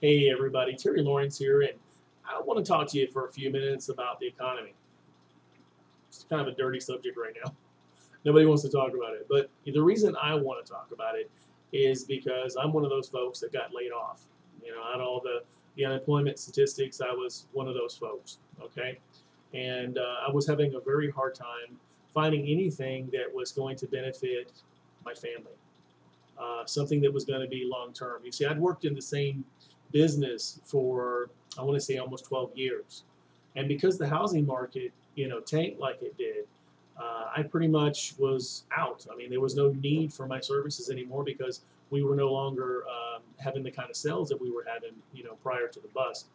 Hey everybody, Terry Lawrence here, and I want to talk to you for a few minutes about the economy. It's kind of a dirty subject right now. Nobody wants to talk about it, but the reason I want to talk about it is because I'm one of those folks that got laid off. Out of all the unemployment statistics, I was one of those folks. Okay, and I was having a very hard time finding anything that was going to benefit my family, something that was going to be long term. You see, I'd worked in the same business for, I want to say, almost 12 years. And because the housing market, tanked like it did, I pretty much was out. I mean, there was no need for my services anymore because we were no longer having the kind of sales that we were having, prior to the bust.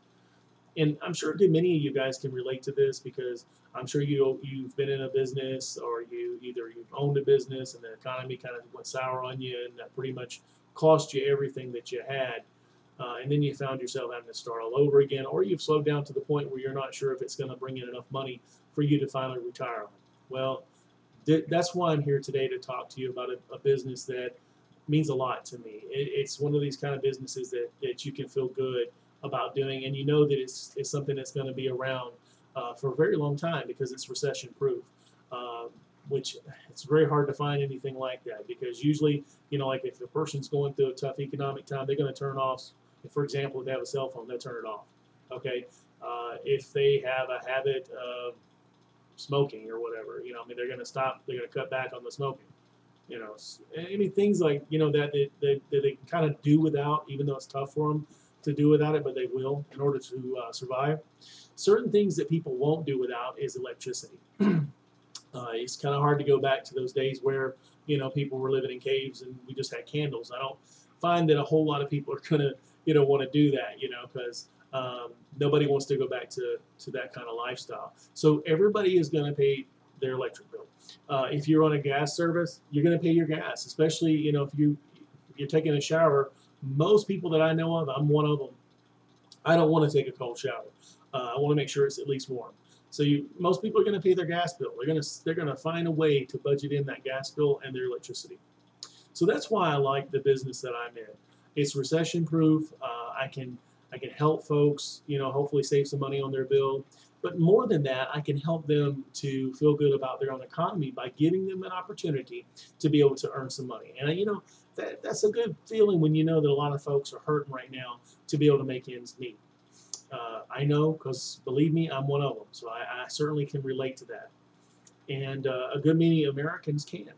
And I'm sure a good many of you guys can relate to this because I'm sure you've been in a business, or you've owned a business and the economy kind of went sour on you, and that pretty much cost you everything that you had. And then you found yourself having to start all over again, or you've slowed down to the point where you're not sure if it's going to bring in enough money for you to finally retire. Well, that's why I'm here today, to talk to you about a business that means a lot to me. It's one of these kind of businesses that you can feel good about doing, and you know that it's something that's going to be around for a very long time because it's recession proof. Which it's very hard to find anything like that, because usually, like if the person's going through a tough economic time, they're going to turn off. For example, if they have a cell phone, they'll turn it off. Okay, if they have a habit of smoking or whatever, I mean, they're going to stop. They're going to cut back on the smoking. I mean, things like that they can kind of do without, even though it's tough for them to do without it, but they will in order to survive. Certain things that people won't do without is electricity. It's kind of hard to go back to those days where people were living in caves and we just had candles. I don't find that a whole lot of people are gonna want to do that, because nobody wants to go back to that kind of lifestyle. So everybody is going to pay their electric bill. If you're on a gas service, you're going to pay your gas, especially if you're taking a shower. Most people that I know of, I'm one of them, I don't want to take a cold shower. I want to make sure it's at least warm. So most people are going to pay their gas bill. They're going to find a way to budget in that gas bill and their electricity. So that's why I like the business that I'm in. It's recession proof. I can help folks, hopefully save some money on their bill. But more than that, I can help them to feel good about their own economy by giving them an opportunity to be able to earn some money. And that's a good feeling when you know that a lot of folks are hurting right now to be able to make ends meet. I know, because believe me, I'm one of them, so I certainly can relate to that. And a good many Americans can.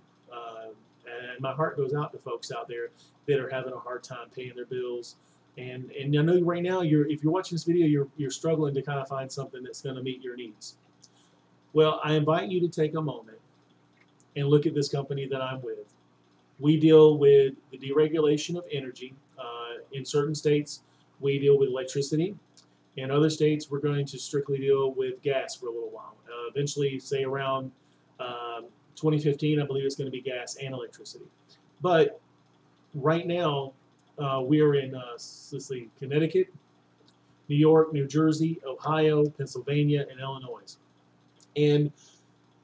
And my heart goes out to folks out there that are having a hard time paying their bills. And I know right now, if you're watching this video, you're struggling to kind of find something that's going to meet your needs. Well, I invite you to take a moment and look at this company that I'm with. We deal with the deregulation of energy. In certain states, we deal with electricity. In other states, we're going to strictly deal with gas for a little while. Eventually, say around 2015, I believe it's going to be gas and electricity. But right now, we are in, let's see, Connecticut, New York, New Jersey, Ohio, Pennsylvania, and Illinois. And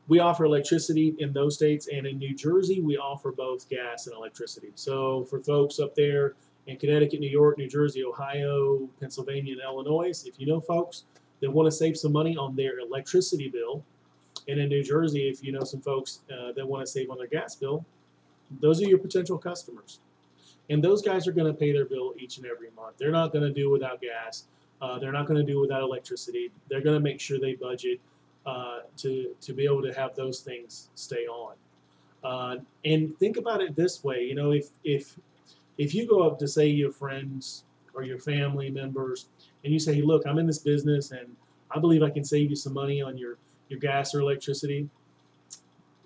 we offer electricity in those states, and in New Jersey, we offer both gas and electricity. So for folks up there in Connecticut, New York, New Jersey, Ohio, Pennsylvania, and Illinois, if you know folks that want to save some money on their electricity bill, and in New Jersey, if you know some folks that want to save on their gas bill, those are your potential customers. And those guys are going to pay their bill each and every month. They're not going to do without gas. They're not going to do without electricity. They're going to make sure they budget to be able to have those things stay on. And think about it this way, if you go up to, say, your friends or your family members, and you say, hey, look, I'm in this business and I believe I can save you some money on your gas or electricity.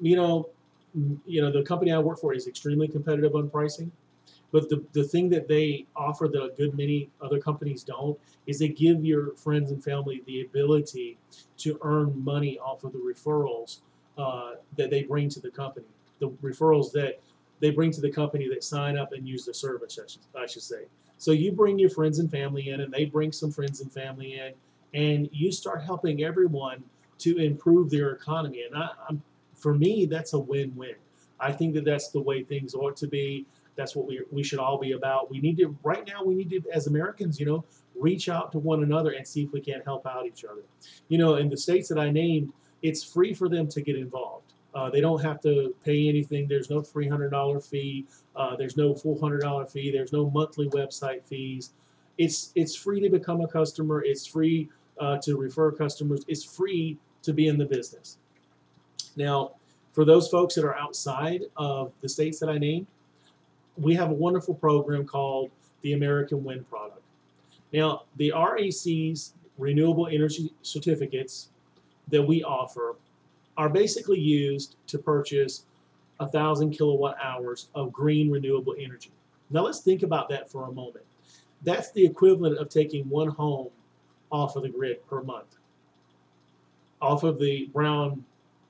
The company I work for is extremely competitive on pricing. But the thing that they offer that a good many other companies don't is they give your friends and family the ability to earn money off of the referrals that they bring to the company. The referrals that they bring to the company that sign up and use the service, I should say. So you bring your friends and family in, and they bring some friends and family in, and you start helping everyone to improve their economy. And for me, that's a win-win. I think that that's the way things ought to be. That's what we should all be about. We need to right now. We need to, as Americans, reach out to one another and see if we can't help out each other. In the states that I named, it's free for them to get involved. They don't have to pay anything. There's no $300 fee. There's no $400 fee. There's no monthly website fees. It's free to become a customer. It's free to refer customers. It's free to be in the business. Now, for those folks that are outside of the states that I named, we have a wonderful program called the American Wind Product. Now, the REC's renewable energy certificates that we offer are basically used to purchase 1,000 kilowatt hours of green renewable energy. Now, let's think about that for a moment. That's the equivalent of taking one home off of the grid per month, off of the brown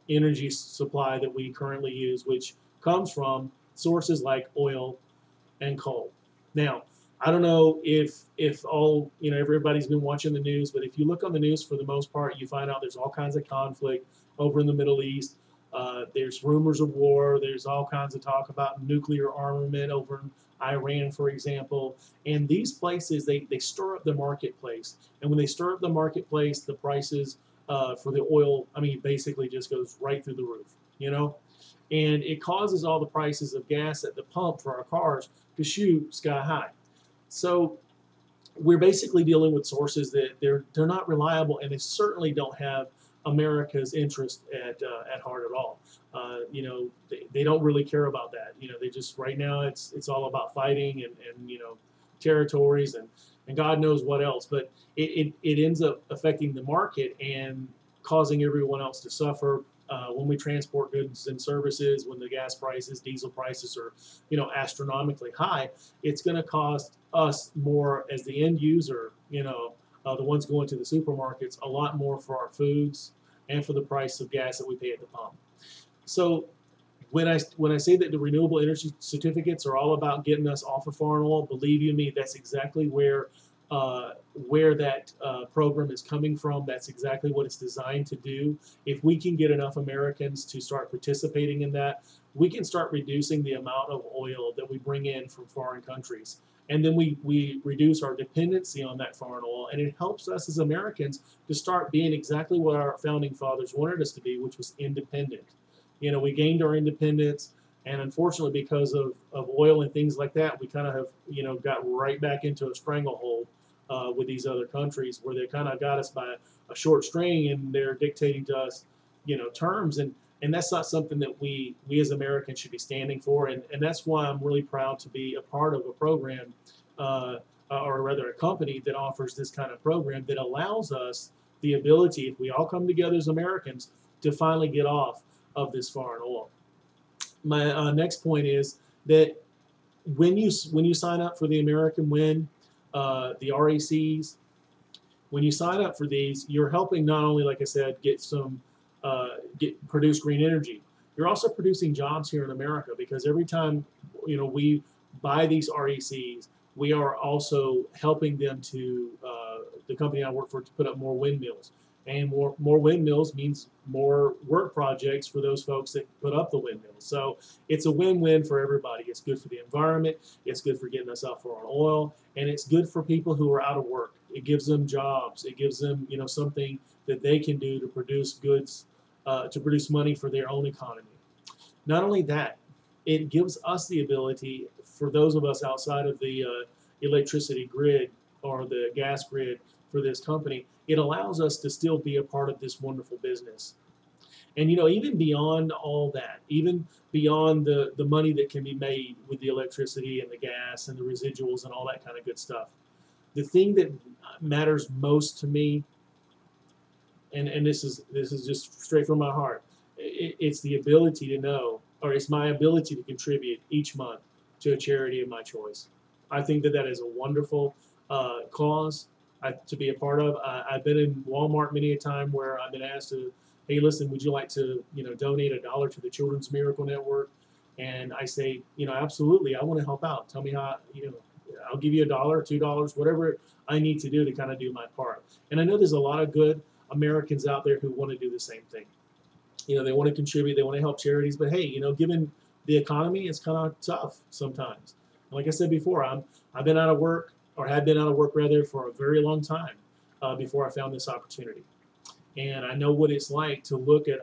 energy supply that we currently use, which comes from sources like oil and coal. Now, I don't know if everybody's been watching the news, but if you look on the news, for the most part, you find out there's all kinds of conflict over in the Middle East. There's rumors of war. There's all kinds of talk about nuclear armament over in Iran, for example. And these places, they stir up the marketplace. And when they stir up the marketplace, the prices for the oil, basically just goes right through the roof, And it causes all the prices of gas at the pump for our cars to shoot sky high. So we're basically dealing with sources that they're not reliable, and they certainly don't have America's interest at heart at all. They don't really care about that. They just, right now it's all about fighting and territories and God knows what else. But it ends up affecting the market and causing everyone else to suffer. When we transport goods and services, when the gas prices, diesel prices are, astronomically high, it's going to cost us more as the end user, the ones going to the supermarkets, a lot more for our foods and for the price of gas that we pay at the pump. So when I say that the renewable energy certificates are all about getting us off of foreign oil, believe you me, that's exactly where that program is coming from. That's exactly what it's designed to do. If we can get enough Americans to start participating in that, we can start reducing the amount of oil that we bring in from foreign countries. And then we reduce our dependency on that foreign oil, and it helps us as Americans to start being exactly what our founding fathers wanted us to be, which was independent. We gained our independence, and unfortunately, because of oil and things like that, we kind of have got right back into a stranglehold with these other countries, where they kind of got us by a short string, and they're dictating to us terms, and that's not something that we as Americans should be standing for, and that's why I'm really proud to be a part of a program, or rather a company that offers this kind of program that allows us the ability, if we all come together as Americans, to finally get off of this foreign oil. My next point is that when you sign up for the American Wind, the RECs, when you sign up for these, you're helping not only, like I said, produce green energy. You're also producing jobs here in America, because every time we buy these RECs, we are also helping them to the company I work for, to put up more windmills. And more windmills means more work projects for those folks that put up the windmills. So it's a win-win for everybody. It's good for the environment, it's good for getting us off foreign oil, and it's good for people who are out of work. It gives them jobs. It gives them something that they can do to produce goods, to produce money for their own economy. Not only that, it gives us the ability, for those of us outside of the electricity grid or the gas grid for this company, it allows us to still be a part of this wonderful business. And even beyond all that, even beyond the money that can be made with the electricity and the gas and the residuals and all that kind of good stuff, the thing that matters most to me, and this is just straight from my heart, it's the ability to know, or it's my ability to contribute each month to a charity of my choice. I think that is a wonderful cause to be a part of. I've been in Walmart many a time where I've been asked to, hey, listen, would you like to donate $1 to the Children's Miracle Network? And I say, absolutely, I want to help out. Tell me how, I'll give you $1, $2, whatever I need to do to kind of do my part. And I know there's a lot of good Americans out there who want to do the same thing. They want to contribute, they want to help charities, but hey, giving the economy is kind of tough sometimes. Like I said before, I've been out of work, or had been out of work rather, for a very long time before I found this opportunity. And I know what it's like to look at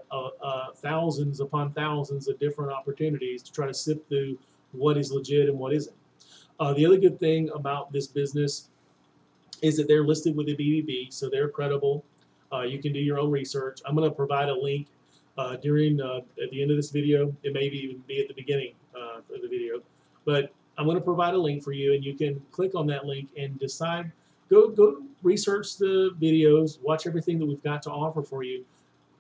thousands upon thousands of different opportunities to try to sift through what is legit and what isn't. The other good thing about this business is that they're listed with the BBB, so they're credible. You can do your own research. I'm going to provide a link at the end of this video. It may even be at the beginning of the video, but I'm going to provide a link for you, and you can click on that link and decide. Go research the videos, watch everything that we've got to offer for you,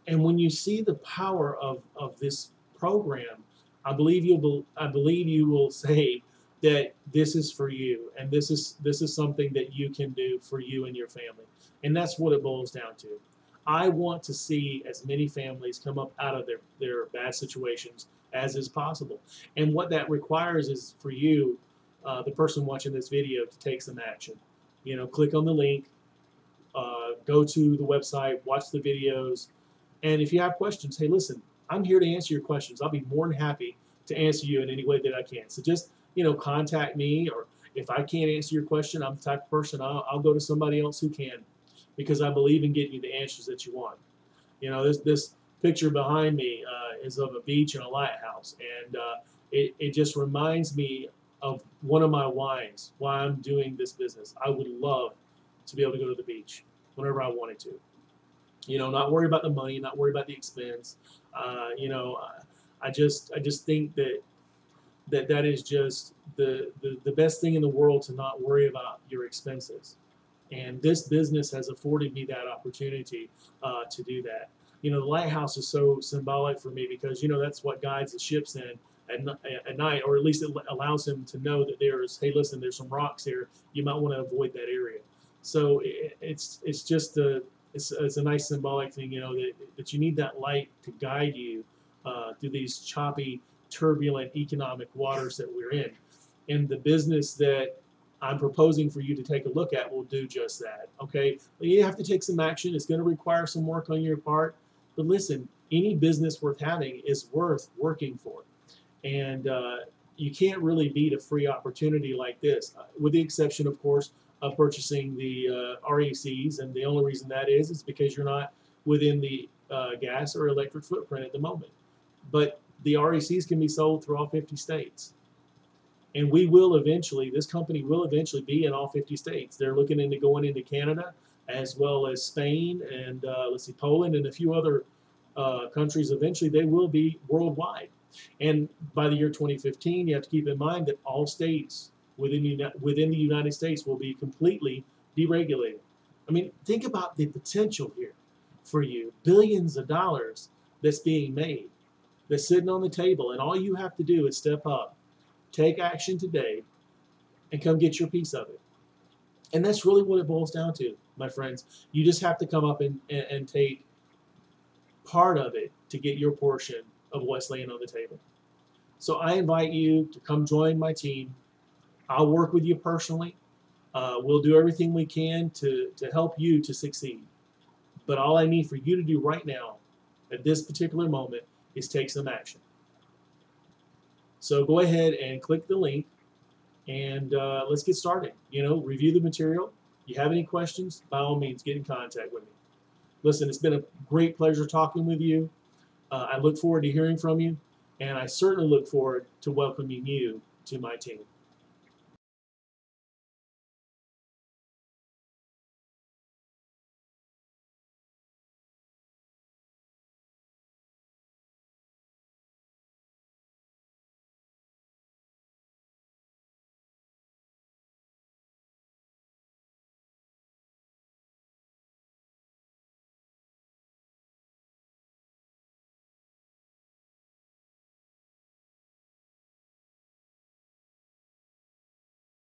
and when you see the power of this program, I believe you will say that this is for you, and this is something that you can do for you and your family. And that's what it boils down to. I want to see as many families come up out of their bad situations as is possible. And what that requires is for you, the person watching this video, to take some action. You know, click on the link, go to the website, watch the videos, and if you have questions, hey, listen, I'm here to answer your questions. I'll be more than happy to answer you in any way that I can. So just, you know, contact me, or if I can't answer your question, I'm the type of person, I'll go to somebody else who can, because I believe in getting you the answers that you want. You know, this picture behind me is of a beach and a lighthouse, and it just reminds me of one of my whys, why I'm doing this business. I would love to be able to go to the beach whenever I wanted to. You know, not worry about the money, not worry about the expense. You know, I just think that is just the best thing in the world, to not worry about your expenses. And this business has afforded me that opportunity to do that. You know, the lighthouse is so symbolic for me because, you know, that's what guides the ships in at night, or at least it allows him to know that there's, hey, listen, there's some rocks here. You might want to avoid that area. So it's just it's a nice symbolic thing, you know, that you need that light to guide you through these choppy, turbulent economic waters that we're in. And the business that I'm proposing for you to take a look at will do just that. Okay, you have to take some action. It's going to require some work on your part. But listen, any business worth having is worth working for. And you can't really beat a free opportunity like this, with the exception, of course, of purchasing the RECs. And the only reason that is because you're not within the gas or electric footprint at the moment. But the RECs can be sold through all 50 states. And we will eventually, this company will eventually be in all 50 states. They're looking into going into Canada, as well as Spain, and let's see, Poland, and a few other countries. Eventually, they will be worldwide. And by the year 2015, you have to keep in mind that all states within the United States will be completely deregulated. I mean, think about the potential here for you. Billions of dollars that's being made, that's sitting on the table, and all you have to do is step up, take action today, and come get your piece of it. And that's really what it boils down to, my friends. You just have to come up and take part of it to get your portion of what's laying on the table. So I invite you to come join my team. I'll work with you personally. We'll do everything we can to help you to succeed. But all I need for you to do right now, at this particular moment, is take some action. So go ahead and click the link, and let's get started. You know, review the material. If you have any questions, by all means, get in contact with me. Listen, it's been a great pleasure talking with you. I look forward to hearing from you, and I certainly look forward to welcoming you to my team.